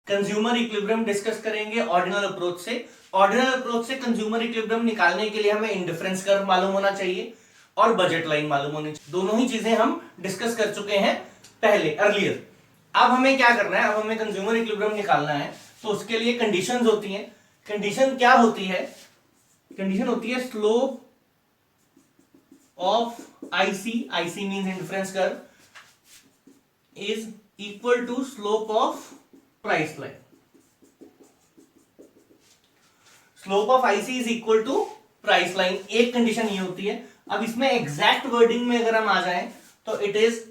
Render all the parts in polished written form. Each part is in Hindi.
कंज्यूमर इक्विलिब्रियम डिस्कस करेंगे ऑर्डिनल अप्रोच से। ऑर्डिनल अप्रोच से कंज्यूमर इक्विलिब्रियम निकालने के लिए हमें इंडिफरेंस कर्व मालूम होना चाहिए और बजट लाइन मालूम होनी चाहिए। दोनों ही चीजें हम डिस्कस कर चुके हैं पहले अर्लियर। अब हमें क्या करना है, अब हमें कंज्यूमर इक्विलिब्रियम निकालना है। तो उसके लिए कंडीशंस होती हैं। कंडीशन क्या होती है? कंडीशन होती है slope of IC, IC means indifference curve is equal to slope of price line. Slope of IC is equal to price line, एक कंडीशन ये होती है। अब इसमें एग्जैक्ट वर्डिंग में अगर हम आ जाएं तो it is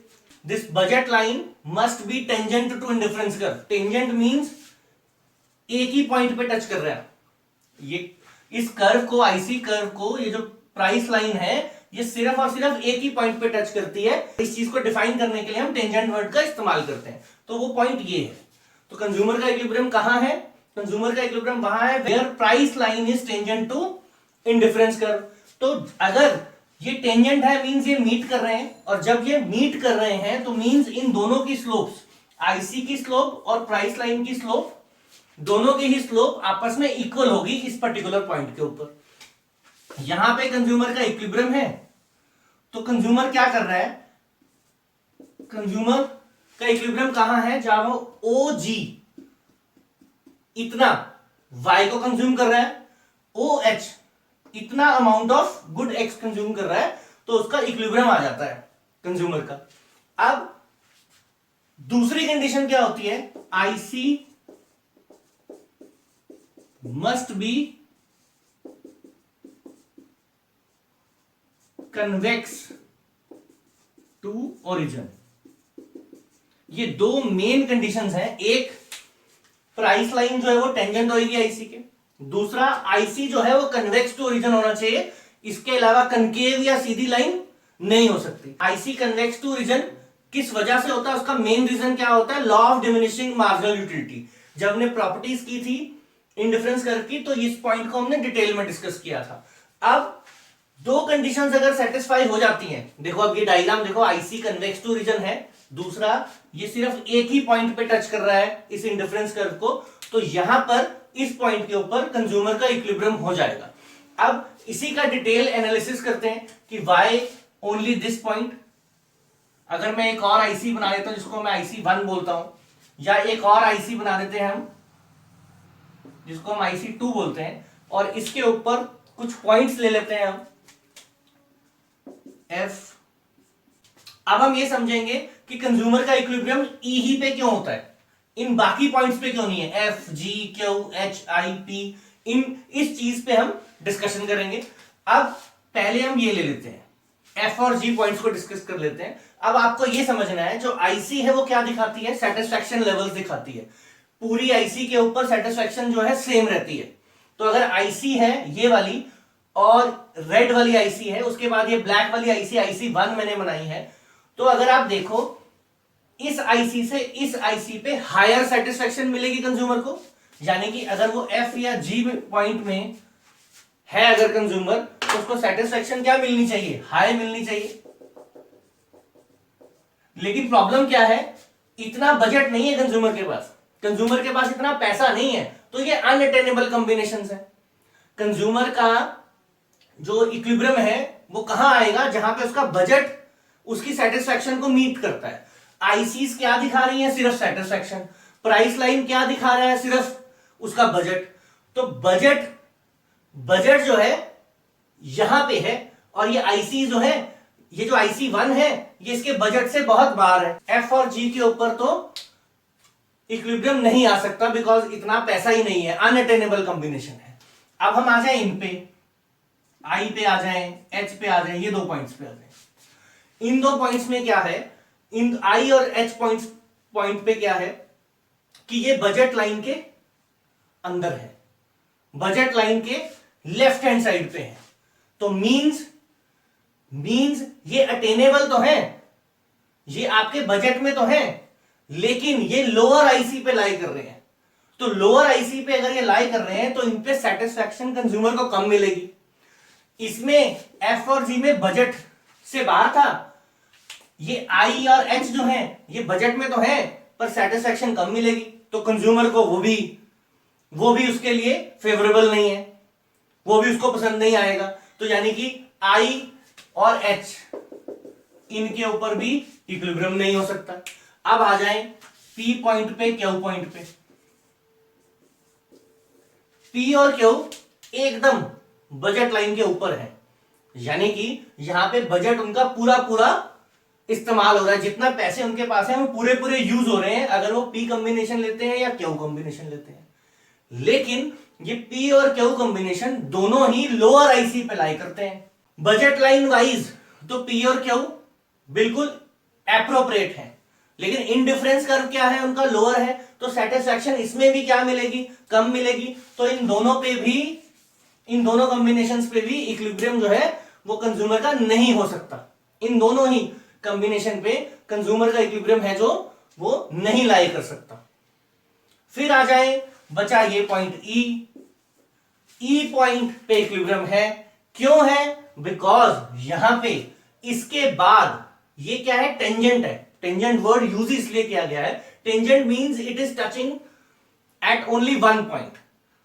this budget line must be tangent to indifference curve. Tangent means एक ही पॉइंट पे टच कर रहा है। ये इस कर्व को, आईसी कर्व को, ये जो प्राइस लाइन है ये सिर्फ और सिर्फ एक ही पॉइंट पे टच करती है। इस चीज को डिफाइन करने के लिए हम टेंजेंट वर्ड का इस्तेमाल करते हैं। तो वो पॉइंट ये है। तो कंज्यूमर का इक्विलिब्रियम कहां है? कंज्यूमर का इक्विलिब्रियम वहां है where price line is tangent to indifference curve. तो अगर ये टेंजेंट है मींस ये मीट कर रहे हैं, और जब ये मीट कर रहे हैं तो मींस इन दोनों की स्लोप्स, आईसी की स्लोप और प्राइस लाइन की स्लोप, दोनों की ही स्लोप आपस में इक्वल होगी इस पर्टिकुलर पॉइंट के ऊपर। यहां पे कंज्यूमर का इक्विलिब्रियम है, तो कंज्यूमर क्या कर रहा है? कंज्यूमर का इक्विलिब्रियम कहां है? जहां वो OG इतना Y को कंज्यूम कर रहा है, OH इतना amount of good X consume कर रहा है, तो उसका इक्विलिब्रियम आ जाता है कंज्यूमर का। अब दूसरी कंडीशन क्या होती है? IC must be convex to origin. ये दो मेन कंडीशंस हैं। एक, प्राइस लाइन जो है वो टेंजेंट होगी आईसी के। दूसरा, आईसी जो है वो कन्वेक्स टू ओरिजिन होना चाहिए। इसके अलावा कनकेव या सीधी लाइन नहीं हो सकती। आईसी कन्वेक्स टू ओरिजिन किस वजह से होता है? उसका मेन रीजन क्या होता है? Law of diminishing marginal utility. जब हमने प्रॉपर्टीज की थी इंडिफरेंस कर्व की, तो इस पॉइंट को हमने डिटेल में डिस्कस किया था। अब दो कंडीशंस अगर सेटिस्फाई हो जाती हैं, देखो अब ये डायग्राम देखो, आईसी कन्वेक्स टू रीजन है, दूसरा ये सिर्फ एक ही पॉइंट पे टच कर रहा है इस इंडिफरेंस कर्व को, तो यहां पर इस पॉइंट के ऊपर कंज्यूमर का इक्विलिब्रियम हो जाएगा। अब इसी का डिटेल एनालिसिस करते हैं कि व्हाई ओनली दिस पॉइंट। अगर मैं एक और आईसी बना देता हूं जिसको मैं आईसी 1 बोलता हूं, या एक और आईसी बना देते हैं हम जिसको हम आईसी 2 बोलते हैं, और इसके ऊपर कुछ पॉइंट्स ले लेते हैं हम F। अब हम ये समझेंगे कि कंज्यूमर का इक्विलिब्रियम ई ही पे क्यों होता है, इन बाकी पॉइंट्स पे क्यों नहीं है? F, G, Q, H, I, P, इस चीज पे हम डिस्कशन करेंगे। अब पहले हम ये ले लेते हैं, F और G पॉइंट्स को डिस्कस कर लेते हैं। अब आपको ये समझना है जो IC है वो क्या दिखाती है? सेटिस्फैक्शन लेवल्स दिखाती है। पूरी IC के ऊपर सेटिस्फैक्शन जो है सेम रहती है। तो अगर IC है ये वाली और रेड वाली आईसी है, उसके बाद ये ब्लैक वाली आईसी आईसी 1 मैंने बनाई है, तो अगर आप देखो इस आईसी से इस आईसी पे हायर सेटिस्फैक्शन मिलेगी कंज्यूमर को। यानी कि अगर वो एफ या जी पॉइंट में है अगर कंज्यूमर, तो उसको सेटिस्फैक्शन क्या मिलनी चाहिए? हाई मिलनी चाहिए। लेकिन प्रॉब्लम क्या है? इतना बजट नहीं है कंज्यूमर के पास, कंज्यूमर के पास इतना पैसा नहीं है, तो ये अनअटेनेबल कॉम्बिनेशंस है। कंज्यूमर का जो इक्विलिब्रियम है वो कहां आएगा? जहां पे उसका बजट उसकी सेटिस्फैक्शन को मीट करता है। आईसीज क्या दिखा रही है? सिर्फ सेटिस्फैक्शन। प्राइस लाइन क्या दिखा रहा है? सिर्फ उसका बजट। तो बजट जो है यहां पे है, और ये आईसी जो है, ये जो आईसी 1 है ये इसके बजट से बहुत बाहर है। एफ और जी के ऊपर तो इक्विलिब्रियम नहीं आ सकता बिकॉज इतना पैसा ही नहीं है, अनअटेनेबल कॉम्बिनेशन है। अब हम आ जाए इन पे, आई पे आ जाएं, एच पे आ जाएं, ये दो पॉइंट्स पे आ जाएं। इन दो पॉइंट्स में क्या है? इन आई और एच पॉइंट पे क्या है कि ये बजट लाइन के अंदर है, बजट लाइन के लेफ्ट हैंड साइड पे है। तो मींस ये अटेनेबल तो है, ये आपके बजट में तो है, लेकिन ये लोअर आईसी पे लाई कर रहे हैं। तो लोअर आईसी पे अगर ये लाई कर रहे हैं तो इन पे सेटिस्फैक्शन कंज्यूमर को कम मिलेगी। इसमें एफ और जी में बजट से बाहर था, ये आई और एच जो है ये बजट में तो है, पर सेटिस्फैक्शन कम मिलेगी, तो कंज्यूमर को वो भी उसके लिए फेवरेबल नहीं है, वो भी उसको पसंद नहीं आएगा। तो यानी कि I और H इनके ऊपर भी इक्विलिब्रियम नहीं हो सकता। अब आ जाएं P पॉइंट पे, Q पॉइंट पे। P और Q एकदम बजट लाइन के ऊपर है, यानी कि यहां पे बजट उनका पूरा पूरा इस्तेमाल हो रहा है, जितना पैसे उनके पास है वो पूरे पूरे यूज हो रहे हैं, अगर वो P कॉम्बिनेशन लेते हैं या Q कॉम्बिनेशन लेते हैं। लेकिन ये P और Q कॉम्बिनेशन दोनों ही लोअर आईसी पे लाई करते हैं बजट लाइन वाइज, तो P और Q बिल्कुल एप्रोप्रिएट है, लेकिन इनडिफरेंस कर्व क्या है उनका, लोअर है, तो सेटिस्फैक्शन इसमें भी क्या मिलेगी, कम मिलेगी। तो इन दोनों कॉम्बिनेशंस पे भी इक्विलिब्रियम जो है वो कंज्यूमर का नहीं हो सकता। इन दोनों ही कॉम्बिनेशन पे कंज्यूमर का इक्विलिब्रियम है जो वो नहीं लाई कर सकता। फिर आ जाए बचा ये पॉइंट ई पॉइंट पे इक्विलिब्रियम है। क्यों है? बिकॉज यहां पे इसके बाद ये क्या है, टेंजेंट है। टेंजेंट वर्ड यूज इसलिए किया गया है, tangent means it is touching at only one point.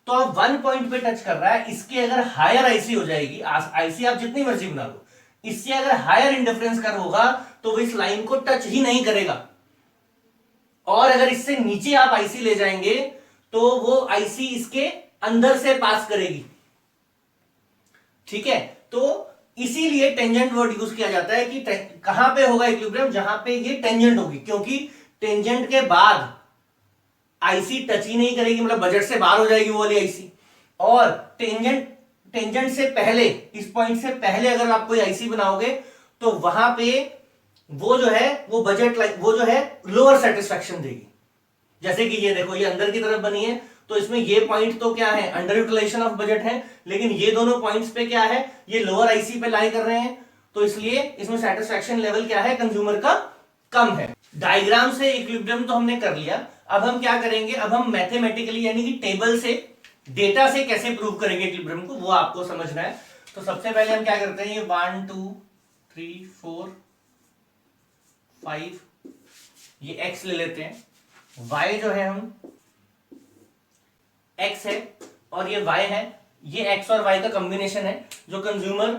तो अब वन पॉइंट पे टच कर रहा है, इसके अगर हायर आईसी हो जाएगी, आईसी आप जितनी मर्जी बना लो, इससे अगर हायर इंडिफरेंस कर्व होगा तो वो इस लाइन को टच ही नहीं करेगा। और अगर इससे नीचे आप आईसी ले जाएंगे तो वो आईसी इसके अंदर से पास करेगी। ठीक है, तो इसीलिए टेंजेंट वर्ड यूज किया जाता है कि कहां पे होगा इक्विलिब्रियम, जहां पे ये टेंजेंट होगी, क्योंकि टेंजेंट के बाद आईसी टच ही नहीं करेगी, मतलब बजट से बाहर हो जाएगी वो वाली आईसी। और टेंजेंट से पहले, इस पॉइंट से पहले अगर आप कोई आईसी बनाओगे तो वहां पे वो जो है वो बजट वो जो है लोअर सेटिस्फैक्शन देगी। जैसे कि ये देखो, ये अंदर की तरफ बनी है, तो इसमें ये पॉइंट तो क्या है, अंडर यूटिलाइजेशन ऑफ बजट है, लेकिन ये दोनों पॉइंट्स पे क्या है, ये लोअर आईसी पे लाई कर रहे हैं, तो इसलिए इसमें सेटिस्फैक्शन लेवल क्या है, कंज्यूमर का कम है। डायग्राम से इक्विलिब्रियम तो हमने कर लिया, अब हम क्या करेंगे, अब हम मैथमेटिकली यानी कि टेबल से, डेटा से कैसे प्रूव करेंगे इक्विलिब्रियम को, वो आपको समझना है। तो सबसे पहले हम क्या करते हैं, ये 1 2 3 4 5 ये x ले लेते हैं, y जो है हम x है और ये y है, ये x और y का कॉम्बिनेशन है जो कंज्यूमर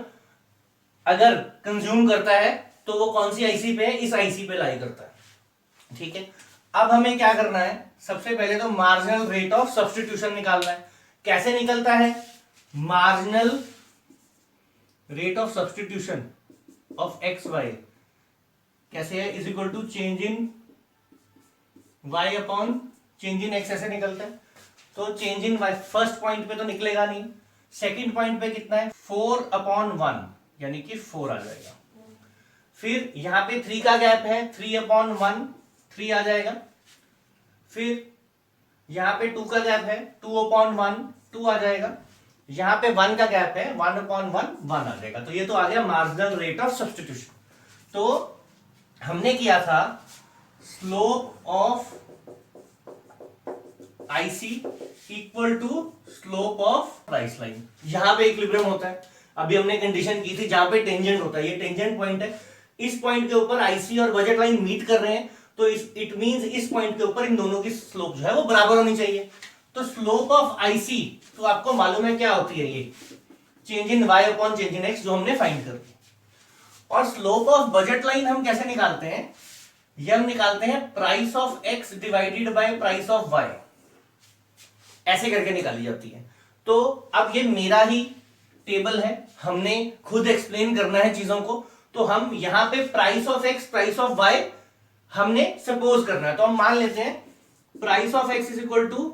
अगर कंज्यूम करता है तो वो कौन सी आईसी पे है, इस आईसी पे लाई करता है। ठीक है, अब हमें क्या करना है, सबसे पहले तो मार्जिनल रेट ऑफ सब्स्टिट्यूशन निकालना है। कैसे निकलता है, marginal rate of substitution of X Y कैसे है, is equal to change in y upon change in x, ऐसे निकलता है। तो change in y first point पे तो निकलेगा नहीं, सेकंड पॉइंट पे कितना है, 4/1 यानी कि 4 आ जाएगा। फिर यहां पे 3 का गैप है, 3/1 3 आ जाएगा। फिर यहां पे 2 का गैप है, 2/1 2 आ जाएगा। यहां पे 1 का गैप है, 1/1 1 आ जाएगा। तो ये तो आ गया मार्जिनल रेट ऑफ सब्स्टिट्यूशन। तो हमने किया था slope of IC equal to slope of price line, यहां पे इक्विलिब्रियम होता है। अभी हमने कंडीशन की थी जहां पे टेंजेंट होता है, ये टेंजेंट पॉइंट है, इस पॉइंट के ऊपर आईसी और बजट लाइन मीट कर रहे हैं, तो इट मींस इस पॉइंट के ऊपर इन दोनों की स्लोप जो है वो बराबर होनी चाहिए। तो स्लोप ऑफ आईसी तो आपको मालूम है क्या होती है, ये change in y upon change in x जो हमने फाइंड कर दिया। और स्लोप ऑफ बजट लाइन हम कैसे निकालते हैं, ये हम निकालते हैं price of x divided by price of y, ऐसे करके निकाली जाती है। तो अब ये मेरा ही टेबल है, हमने खुद एक्सप्लेन करना है चीजों को, तो हम यहां पे price of x price of y हमने सपोज करना है। तो हम मान लेते हैं price of x is equal to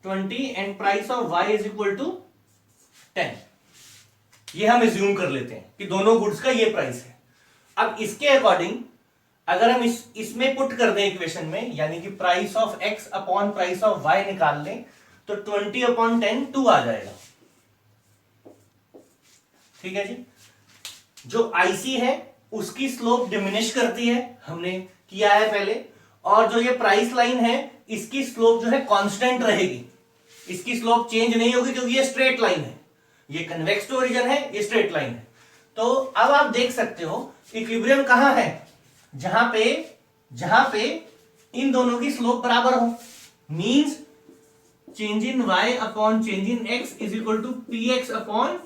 20 and price of y is equal to 10, ये हम एज्यूम कर लेते हैं कि दोनों गुड्स का ये प्राइस है। अब इसके अकॉर्डिंग अगर हम इसमें पुट कर दें इक्वेशन में, यानी कि price of x upon price of y निकाल लें, तो 20/10 2 आ जाएगा। ठीक है जी, जो आईसी है उसकी स्लोप डिमिनिश करती है, हमने किया है पहले, और जो ये प्राइस लाइन है इसकी स्लोप जो है कांस्टेंट रहेगी, इसकी स्लोप चेंज नहीं होगी क्योंकि ये स्ट्रेट लाइन है, ये कन्वेक्स टू ओरिजिन है, ये स्ट्रेट लाइन है। तो अब आप देख सकते हो इक्विलिब्रियम कहां है, जहां पे इन दोनों की स्लोप बराबर हो, means change in y upon change in x is equal to P X upon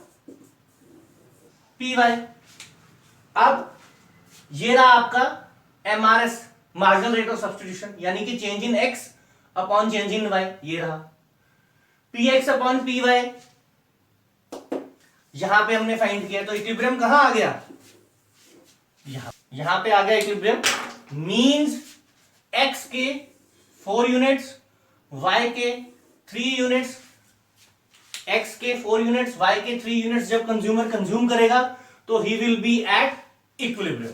P Y. अब ये रहा आपका MRS, marginal rate of substitution, यानी कि change in x upon change in y, ये रहा P X upon P Y, यहां पे हमने फाइंड किया, तो इक्विलिब्रियम कहां आ गया, यहां पे आ गया इक्विलिब्रियम, मींस x के 4 यूनिट्स, y के 3 यूनिट्स, x के 4 यूनिट्स, y के 3 यूनिट्स जब कंज्यूमर कंज्यूम करेगा तो he will be at equilibrium.